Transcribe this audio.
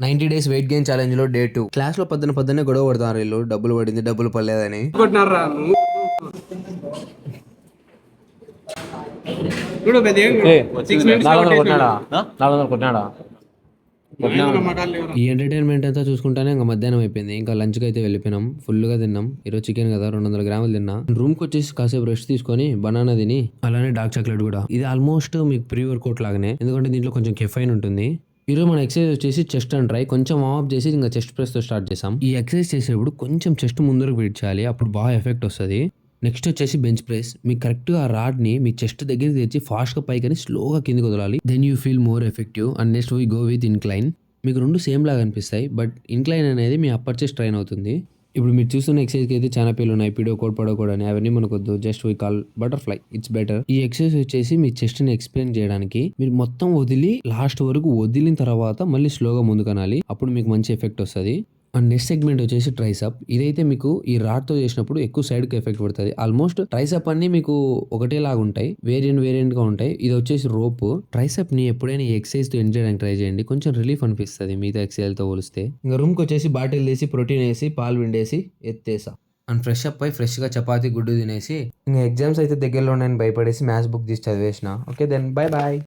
90 days weight gain challenge లో day 2. Class లో పొద్దున్నే గొడవ పడతారు వీళ్ళు, డబ్బులు పడింది డబ్బులు పడలేదని. కొట్టినారా నువ్వు? చూడు పెద్ద ఏం ఏ, 6 minutes 400 లో కొట్టినాడా 400 కొట్టినాడా ఈ ఎంటర్టైన్మెంట్ అంతా చూసుకుంటానే ఇంకా మధ్యాహ్నం అయిపోయింది. ఇంకా లంచ్కి అయితే వెళ్ళిపోయినాం. ఫుల్గా తిన్నాం. ఈరోజు చికెన్ కదా, 200 గ్రాములు తిన్నా. రూమ్కి వచ్చేసి కాసేపు రెస్ట్ తీసుకొని బనానా తిని అలానే డార్క్ చాక్లెట్ కూడా. ఇది ఆల్మోస్ట్ మీకు ప్రీ వర్కౌట్ లాగానే, ఎందుకంటే దీంట్లో కొంచెం కెఫైన్ ఉంటుంది. ఈరోజు మన ఎక్సర్సైజ్ వచ్చేసి చెస్ట్ అండ్ ట్రై. కొంచెం వార్మప్ చేసి ఇంకా చెస్ట్ ప్రెస్ తో స్టార్ట్ చేసాం. ఈ ఎక్సర్సైజ్ చేసేప్పుడు కొంచెం చెస్ట్ ముందరకు వెయిట్ చేయాలి, అప్పుడు బాగా ఎఫెక్ట్ వస్తుంది. నెక్స్ట్ వచ్చేసి బెంచ్ ప్రెస్. మీకు కరెక్ట్ గా రాడ్ ని మీ చెస్ట్ దగ్గరికి తెచ్చి ఫాస్ట్ గా పైకి స్లోగా కిందికి వదలాలి. Then you feel more effective. And next we go with incline. మీకు రెండు సేమ్ లాగా అనిపిస్తాయి, బట్ ఇన్క్లైన్ అనేది మీ అప్పర్ చెస్ట్ ట్రైన్ అవుతుంది. ఇప్పుడు మీరు చూస్తున్న ఎక్సర్సైజ్ అయితే చాలా పేర్లు ఉన్నాయి, పిడో కోడ్ పడో కోడ్ అని. అవన్నీ మనకొద్దు, just we call butterfly, it's better. ఈ ఎక్సర్సైజ్ వచ్చేసి మీ చెస్ట్ ని ఎక్స్ప్లెయిన్ చేయడానికి. మీరు మొత్తం వదిలి లాస్ట్ వరకు వదిలిన తర్వాత మళ్ళీ స్లోగా ముందుకనాలి, అప్పుడు మీకు మంచి ఎఫెక్ట్ వస్తుంది. అండ్ నెక్స్ట్ సెగ్మెంట్ వచ్చేసి ట్రైసప్. ఇదైతే మీకు ఈ రాడ్ తో చేసినప్పుడు ఎక్కువ సైడ్ కి ఎఫెక్ట్ పడుతుంది. ఆల్మోస్ట్ ట్రైసప్ అన్ని మీకు ఒకటేలాగా ఉంటాయి, వేరియంట్ గా ఉంటాయి. ఇది వచ్చేసి రోప్. ట్రైసప్ ని ఎప్పుడైనా ఈ ఎక్సర్సైజ్ తో ఎండ్ చేయడానికి ట్రై చేయండి, కొంచెం రిలీఫ్ అనిపిస్తుంది మిగతా ఎక్సర్సైజ్ తో పోలిస్తే. ఇంకా రూమ్ కి వచ్చేసి బాటిల్ తీసి ప్రోటీన్ వేసి పాలు విండేసి ఎత్తేసా. అండ్ ఫ్రెష్ అప్ అయి ఫ్రెష్ గా చపాతీ గుడ్డు తినేసి ఇంకా ఎగ్జామ్స్ అయితే దగ్గరలో నేను భయపడేసి మ్యాథ్స్ బుక్ తీసి చదివేసిన. Okay then bye bye.